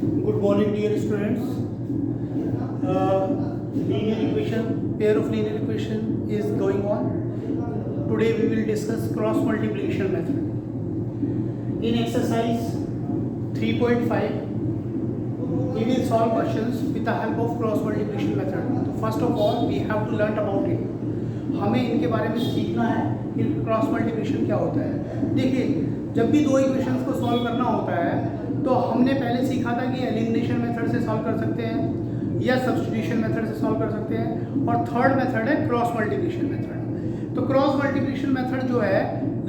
Good morning, dear students. Linear equation, pair of linear equation is going on. Today we will discuss cross multiplication method. In exercise 3.5, we will solve questions with the help of cross multiplication method. So first of all, we have to learn about it. हमें इनके बारे में सीखना है कि cross multiplication क्या होता है. देखिए, जब भी दो इक्वेशंस को सॉल्व करना होता है तो हमने पहले सीखा था कि एलिमिनेशन मेथड से सॉल्व कर सकते हैं या सब्स्टिट्यूशन मेथड से सॉल्व कर सकते हैं, और थर्ड मेथड है क्रॉस मल्टीप्लिकेशन मेथड. तो क्रॉस मल्टीप्लिकेशन मेथड जो है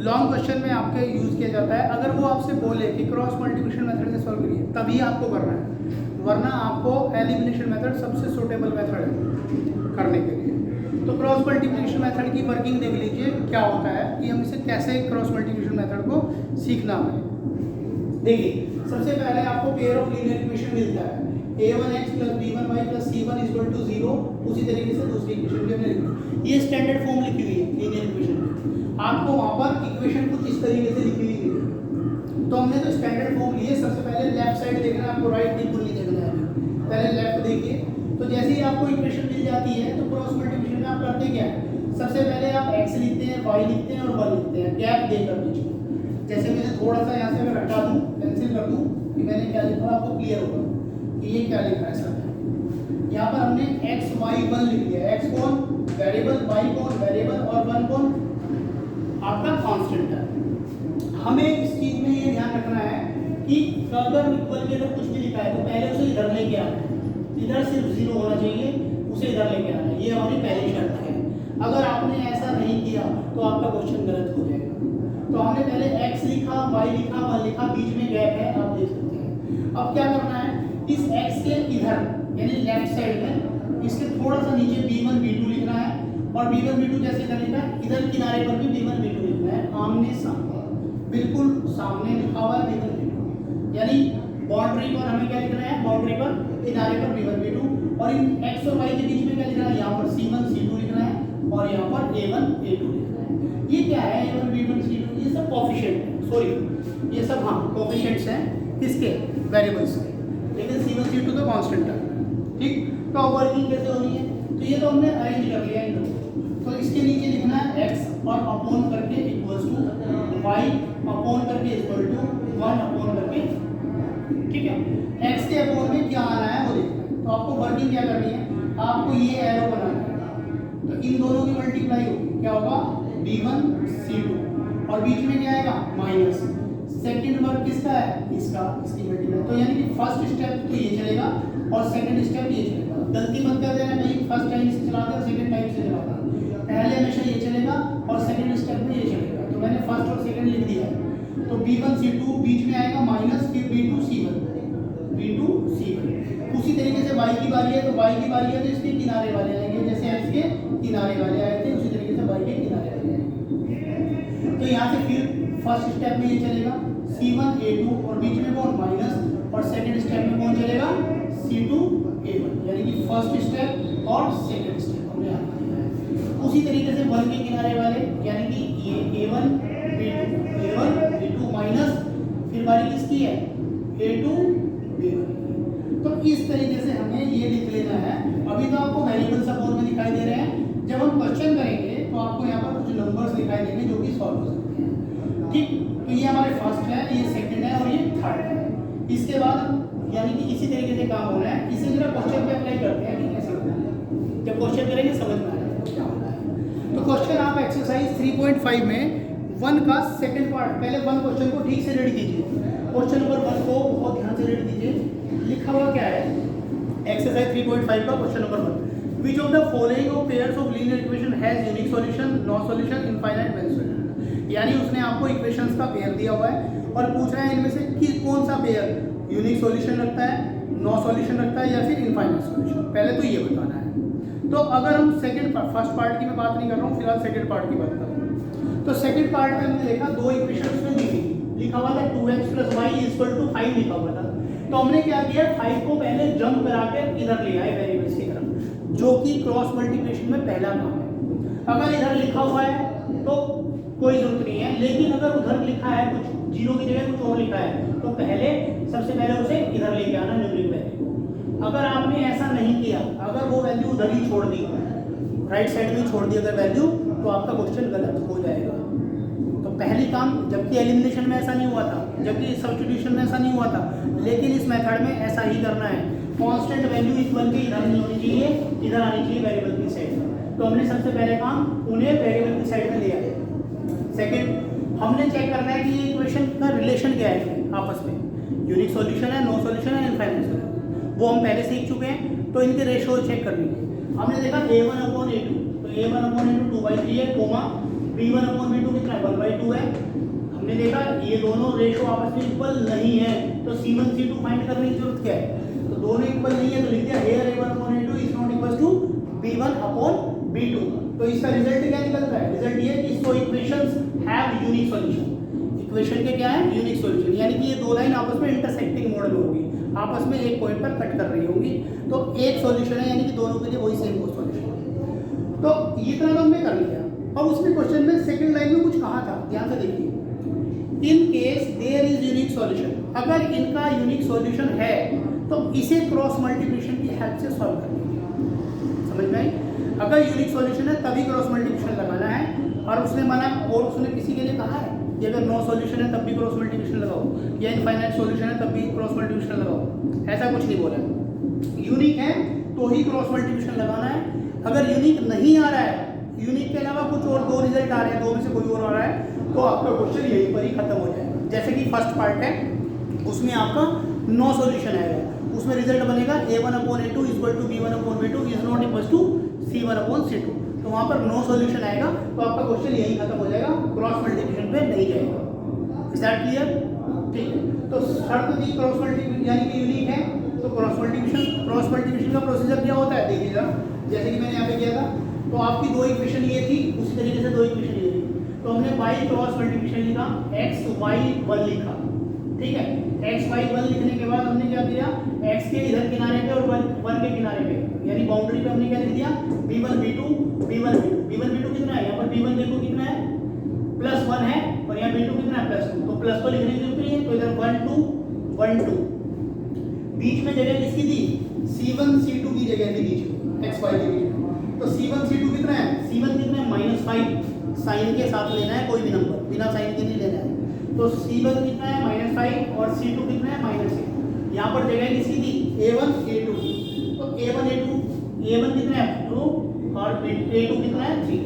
लॉन्ग क्वेश्चन में आपके यूज़ किया जाता है. अगर वो आपसे बोले कि क्रॉस मल्टीप्लिकेशन मेथड से सॉल्व करिए तभी आपको करना है, वरना आपको एलिमिनेशन मेथड सबसे सूटेबल मेथड है करने के लिए. तो क्रॉस मल्टीप्लिकेशन मेथड की वर्किंग देख लीजिए क्या होता है कि हम इसे कैसे क्रॉस मल्टीप्लिकेशन मेथड को सीखना है. देखिए, सबसे पहले आपको पेयर ऑफ लीनियर इक्वेशन मिलता है a1x + b1y + c1 = 0. उसी तरीके से दूसरी इक्वेशन भी हमने लिखी. ये स्टैंडर्ड फॉर्म लिखी हुई है लीनियर इक्वेशन में. आपको वहाँ पर इक्वेशन कुछ इस तरीके से लिखी हुई है. तो हमने तो स्टैंडर्ड फॉर्म लिए. सबसे पहले लेफ्ट साइड देखना है आपको, राइट बिल्कुल नहीं देखना है. पहले लेफ्ट देखिए. तो जैसे ही आपको इक्वेशन मिल जाती है तो क्रॉस मल्टीप्लिकेशन में आप करते क्या है, सबसे पहले आप x लिखते हैं, y लिखते हैं और 1 लिखते हैं गैप देकर बीच में. जैसे मैंने थोड़ा सा यहाँ से मैं हटा दूँ, पेंसिल कर दूँ कि मैंने क्या लिखा, आपको क्लियर होगा कि ये क्या लिखा है. सब यहाँ पर हमने x y 1 लिख दिया. x कौन वेरिएबल, y कौन वेरिएबल और 1 कौन आपका कांस्टेंट है. हमें इस चीज में ये ध्यान रखना है कि अगर इक्वल के अंदर कुछ भी लिखा है तो पहले उसे इधर लेके आना है. इधर सिर्फ 0 होना चाहिए, उसे इधर लेके आना है. ये हमारी पहली शर्त है. अगर आपने ऐसा नहीं किया तो आपका क्वेश्चन गलत हो जाएगा. तो हमने पहले x लिखा, y लिखा, 1 लिखा, बीच में गैप है आप देख सकते हैं. अब क्या करना है, इस x के इधर यानी लेफ्ट साइड में इसके थोड़ा सा नीचे b1 b2 लिखना है. और b1 b2 जैसे इधर लिखा है, इधर किनारे पर भी b1 b2 लिखना है. आमने सामने बिल्कुल सामने लिखा हुआ है b1 b2. यानी बाउंड्री पर हमें क्या लिखना है, बाउंड्री पर किनारे पर b1 b2. और इन x और y के बीच में क्या लिखना है, यहाँ पर c1 c2 लिखना है और यहाँ पर a1 a2 लिखना है. ये क्या है, a1 b1 c2, ये सब कोएफिशिएंट है. सॉरी, ये सब हाँ कोएफिशिएंट्स हैं किसके, वेरिएबल्स के. लेकिन c1 c2 तो कांस्टेंट है. ठीक. तो अब वर्किंग कैसे होनी है, तो ये तो हमने अरेंज कर लिया इन दोनों. तो इसके नीचे लिखना है x और अपॉन करके इक्वल्स टू y अपॉन करके इक्वल टू 1 अपॉन करके. ठीक है. x के अपॉन में क्या आना है वो देखना है. तो आपको वर्किंग क्या करनी है, आपको ये एरो बनाना है. तो इन दोनों की मल्टीप्लाई होगी, क्या होगा b1 c2 और बीच में क्या आएगा माइनस. सेकंड वर्क किसका है, इसका, इसकी मल्टीप्लाई. तो यानी कि फर्स्ट स्टेप तो ये चलेगा और सेकंड स्टेप ये चलेगा. गलती मत कर देना भाई, फर्स्ट टाइम से चलाते और सेकंड टाइम से चलाता. पहले हमेशा ये चलेगा और सेकंड स्टेप में ये चलेगा. तो मैंने फर्स्ट और सेकंड लिख दिया है. तो b1 c2 बीच में आएगा माइनस, फिर b2 c1 उसी तरीके से y की बारी है. तो y की बारी है तो इसके किनारे वाले आएंगे, जैसे x के किनारे वाले आए थे उसी तरीके से y के किनारे वाले आएंगे. तो यहाँ से फिर फर्स्ट स्टेप में ये चलेगा c1 a2 और बीच में कौन माइनस, और सेकंड स्टेप में कौन चलेगा c2 a1. यानी कि फर्स्ट स्टेप और सेकंड स्टेप हमने यहाँ किया है. उसी तरीके से 1 के किनारे वाले यानी कि ये a1 b2 माइनस, फिर बारी किसकी है a2 b1. तो इस तरीके से हमें ये लिख लेना है. अभी तो आपको वेरिएबल्स अपॉन में दिखाई दे रहे हैं. जब हम क्वेश्चन करेंगे तो आपको यहाँ पर कुछ नंबर्स दिखाई देंगे जो कि सॉल्व हो सकते हैं. ठीक. तो ये हमारे फर्स्ट है, ये सेकंड है और ये थर्ड है. इसके बाद यानी कि इसी तरीके से काम होना है. इसे जरा क्वेश्चन पे अप्लाई करते हैं कि कैसे होना है. जब क्वेश्चन करेंगे समझ में आएगा क्या होना है. तो क्वेश्चन आप एक्सरसाइज 3.5 में 1 का सेकंड पार्ट, पहले 1 क्वेश्चन को ठीक से रेडी कीजिए. क्वेश्चन नंबर 1 को बहुत ध्यान से रेडी कीजिए. लिखा हुआ क्या है, एक्सरसाइज 3.5 का question number 1. Which of the following of pairs of linear equation has unique solution, no solution, infinite many solution. यानी उसने आपको इक्वेशंस का पेयर दिया हुआ है और पूछ रहा है इनमें से कि कौन सा पेयर यूनिक सॉल्यूशन रखता है, नो सॉल्यूशन रखता है या फिर इनफाइनाइट सॉल्यूशन. पहले तो ये बताना है. तो अगर हम फर्स्ट पार्ट की मैं बात नहीं कर रहा हूँ, फिलहाल सेकंड पार्ट की बात कर रहा हूँ. तो सेकंड पार्ट में हमने देखा दो इक्वेशंस में लिखा हुआ था 2x + y = 5 लिखा हुआ था. तो हमने क्या किया, 5 को पहले जंप करा के इधर ले आए वेरिएबल्स की तरफ, जो कि क्रॉस मल्टीप्लिकेशन में पहला काम है. अगर इधर लिखा हुआ है तो कोई जरूरत नहीं है, लेकिन अगर उधर लिखा है कुछ 0 की जगह कुछ और लिखा है तो पहले सबसे पहले उसे इधर लेके आना न्यूमरिक वैल्यू। अगर आपने ऐसा नहीं किया, अगर वो वैल्यू उधर ही छोड़ दी, राइट साइड में छोड़ दी अगर वैल्यू, तो आपका क्वेश्चन गलत हो जाएगा। तो पहली काम, जबकि एलिमिनेशन में ऐसा नहीं हुआ था, जबकि सब्स्टिट्यूशन में ऐसा नहीं हुआ था, लेकिन इस मेथड में ऐसा ही करना है। कांस्टेंट वैल्यू इस बन के इधर नहीं होनी चाहिए, इधर आनी चाहिए वेरिएबल की साइड में। तो हमने सबसे पहले काम उन्हें वेरिएबल की साइड में ले आए। सेकंड, हमने चेक करना है कि ये इक्वेशन का रिलेशन क्या है आपस में, यूनिक सॉल्यूशन है, नो सॉल्यूशन है, इनफाइनाइट सॉल्यूशन, वो हम पहले सीख चुके हैं। तो इनके रेशियो चेक करनी है। हमने देखा a1/a2, तो a1/a2 2/3 है, कोमा b1/b2 कितना है 1/2 है। हमने देखा ये दोनों रेशियो आपस में इक्वल नहीं है, तो c1 c2 फाइंड करने की जरूरत क्या है, तो दोनों इक्वल नहीं है, तो लिख दिया here a1/a2 is not equal to b1/b2। तो इसका रिजल्ट क्या निकलता है, रिजल्ट ये कि so equations have unique solution. Equation के क्या है, यूनिक सॉल्यूशन, यानी कि ये दो लाइन आपस में इंटरसेक्टिंग मोड में होगी, आपस में एक पॉइंट पर कट कर रही होंगी, तो एक सॉल्यूशन है, यानी कि दोनों के लिए वही सेम सॉल्यूशन है। तो इतना तो हमने कर लिया। अब उसने क्वेश्चन में सेकंड लाइन में कुछ कहा था, ध्यान से देखिए, in case there is unique solution, अगर इनका यूनिक सॉल्यूशन है तो इसे क्रॉस मल्टीप्लिकेशन की हेल्प से सॉल्व करना। समझ में आई? अगर यूनिक सॉल्यूशन है तभी क्रॉस मल्टीप्लिकेशन लगाना है, और उसने माना, और उसने किसी के लिए कहा है कि अगर नो सॉल्यूशन है तब भी क्रॉस मल्टीप्लिकेशन लगाओ, या इनफाइनाइट सॉल्यूशन है तब भी क्रॉस मल्टीप्लिकेशन लगाओ, ऐसा कुछ नहीं बोला। यूनिक है तो ही क्रॉस मल्टीप्लिकेशन लगाना है। अगर यूनिक नहीं आ रहा है, यूनिक के अलावा कुछ और दो रिजल्ट आ रहे हैं, दो में से कोई और आ रहा है, तो आपका क्वेश्चन यहीं पर ही खत्म हो जाएगा। जैसे कि फर्स्ट पार्ट है, उसमें आपका नो सॉल्यूशन आएगा, उसमें रिजल्ट बनेगा a1/a2 equal to b1/b2 is not equal to c1/c2, तो वहाँ पर नो सॉल्यूशन आएगा, तो आपका क्वेश्चन यहीं खत्म हो जाएगा, क्रॉस मल्टीप्लिकेशन पे नहीं जाएगा। Is that clear? ठीक है, तो शर्त थी क्रॉस मल्टीप्लिकेशन यानी कि यूनिक है, तो क्रॉस मल्टीप्लिकेशन का प्रोसीजर क्या होता है देखिएगा, जैसे कि मैंने यहाँ पे किया था, तो आपकी दो इक्वेशन ये थी, उसी तरीके से दो इक्वेशन ये थी, तो हमने y क्रॉस मल्टीप्लिकेशन लिखा, x y 1 लिखा, ठीक है। x y 1 लिखने के बाद हमने क्या किया, x के इधर किनारे पे और 1 के किनारे पे, यानी बाउंड्री पे हमने क्या लिख दिया, b1 b2 कितना है, यहाँ पर b1 देखो कितना है +1 है, और यहाँ b2 कितना है +2, तो प्लस को लिखने की जरूरत नहीं है, तो इधर 1 2 1 2, बीच में जगह किसकी थी, c1 c2 की जगह थी बीच में, x y के बीच में, तो c1 c2 कितना है, c1 कितना है -5, साइन के साथ लेना है, कोई भी नंबर बिना साइन के नहीं लेना है, तो c1 कितना है -5 और c2 कितना है -8। यहाँ पर जगह किसकी थी, a1 a2 की, तो a1 कितना है 2 और a2 कितना है 3।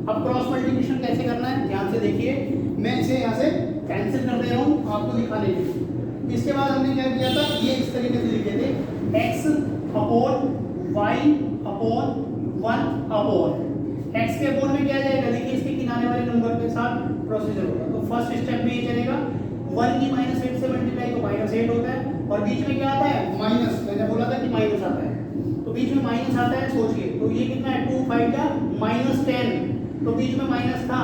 अब क्रॉस मल्टीप्लिकेशन कैसे करना है, ध्यान से देखिए, मैं इसे यहाँ से कैंसिल कर दे रहा हूँ आपको दिखाने के लिए। इसके बाद हमने क्या किया था, ये इस तरीके से लिखे थे, x/y/1/, x के अपोन में क्या जाएगा, देखिए इसके किनारे वाले नंबर के साथ प्रोसीजर होगा। तो फर्स्ट स्टेप में ये चलेगा, 1 की -8 से मल्टीप्लाई तो -8 होता है, और बीच में क्या आता है माइनस, मैंने बोला था कि माइनस आता है, तो बीच में माइनस आता है, सोचिए, तो ये कितना है 2 5 का -10, तो बीच में माइनस था,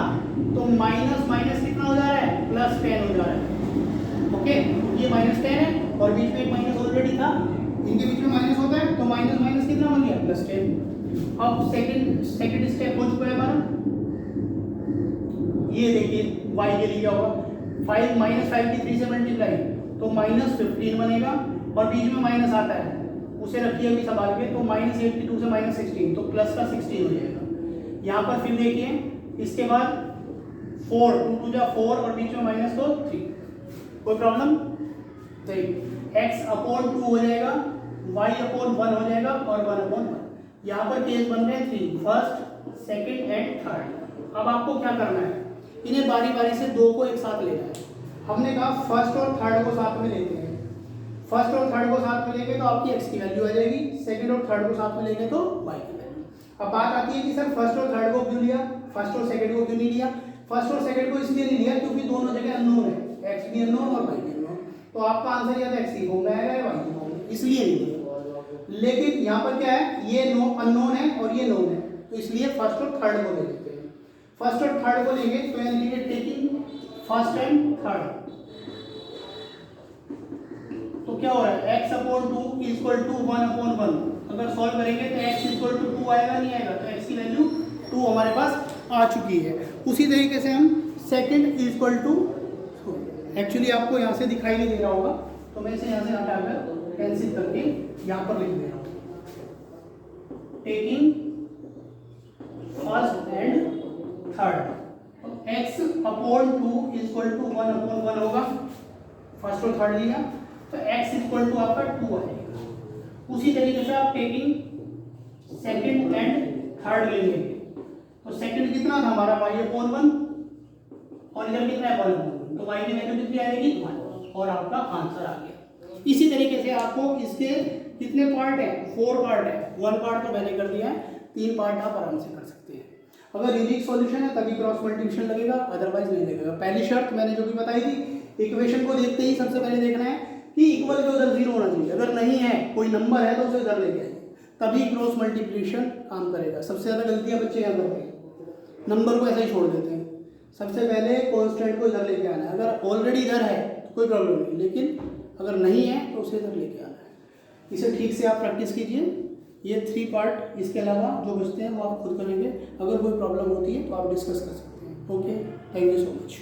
तो माइनस माइनस कितना हो जा रहा है, +10 हो जा रहा है। ओके, ये -10 है, और बीच में एक माइनस ऑलरेडी था, इनके बीच में माइनस होता है, तो माइनस माइनस कितना बन गया +10। अब सेकंड स्टेप हो चुका है हमारा, ये देखिए y के लिए क्या होगा, 5 -5 की 3 से मल्टीप्लाई, तो -15 बनेगा, और बीच में माइनस आता है, उसे रखिए अभी संभाल के, तो -8 की 2 से -16, तो प्लस का 16 हो जाएगा। यहाँ पर फिर देखिए, इसके बाद 4 2 जा 4, और बीच में माइनस तो 3, कोई प्रॉब्लम नहीं, x/2 हो जाएगा, y/1 हो जाएगा, और 1/1। यहाँ पर केस बन रहे हैं 3, फर्स्ट सेकंड एंड थर्ड। अब आपको क्या करना है, इन्हें बारी बारी से दो को एक साथ लेना है। हमने कहा फर्स्ट और थर्ड को साथ में लेते हैं, फर्स्ट और थर्ड को साथ में लेंगे तो आपकी x की वैल्यू आ जाएगी, सेकंड और थर्ड को साथ में लेंगे तो y की वैल्यू। अब बात आती है कि सर फर्स्ट और थर्ड को क्यों लिया, फर्स्ट और सेकंड को क्यों नहीं लिया। फर्स्ट और सेकंड को इसलिए नहीं लिया क्योंकि दोनों जगह अननोन है, x भी अननोन और y भी अननोन, तो आपका आंसर या तो x की फॉर्म में आएगा या y की फॉर्म में, इसलिए नहीं लिया। लेकिन यहाँ पर क्या है, ये नो अननोन है और ये नोन है, तो इसलिए फर्स्ट और थर्ड को ले लेते हैं। फर्स्ट और थर्ड को लेंगे तो यानी कि टेकिंग फर्स्ट एंड थर्ड, तो क्या हो रहा है, x/2 इक्वल टू 1/1। अगर सॉल्व करेंगे तो x इक्वल टू 2 आएगा, नहीं आएगा, तो x की वैल्यू 2 हमारे पास आ चुकी है। उसी तरीके से हम सेकंड इक्वल टू एक्चुअली आपको यहाँ से दिखाई नहीं दे रहा होगा, तो मैं इसे यहाँ से हटाकर कैंसिल करके यहाँ पर लिख दे रहा हूँ। Taking first and third, x upon 2 equal to 1 upon 1 होगा। फर्स्ट और थर्ड लिया तो x इक्वल टू आपका 2 आएगा। उसी तरीके से आप टेकिंग सेकंड एंड थर्ड ले लेंगे, तो सेकंड कितना था हमारा y अपॉन 1 और इधर कितना है 1 अपॉन 1, तो y की वैल्यू कितनी आएगी 1 और आपका आंसर आ गया। इसी तरीके से आपको इसके कितने पार्ट है, 4 पार्ट है, 1 पार्ट तो मैंने कर दिया है, 3 पार्ट आप आराम से कर सकते हैं। अगर यूनिक सॉल्यूशन है तभी क्रॉस मल्टीप्लिकेशन लगेगा, अदरवाइज नहीं लगेगा। पहली शर्त मैंने जो भी बताई थी, इक्वेशन को देखते ही सबसे पहले देखना है कि इक्वल के उधर 0 होना चाहिए। अगर नहीं है, कोई नंबर है तो उसे इधर लेके आइए, तभी क्रॉस मल्टीप्लिकेशन काम करेगा। सबसे ज़्यादा गलतियाँ बच्चे यहाँ करते हैं, नंबर को ऐसे ही छोड़ देते हैं। सबसे पहले कॉन्स्टेंट को इधर लेके आना है। अगर ऑलरेडी इधर है तो कोई प्रॉब्लम नहीं, लेकिन अगर नहीं है तो उसे इधर लेके आना है। इसे ठीक से आप प्रैक्टिस कीजिए। ये 3 पार्ट, इसके अलावा जो बचते हैं वो आप खुद करेंगे। अगर कोई प्रॉब्लम होती है तो आप डिस्कस कर सकते हैं। Okay, thank you so much.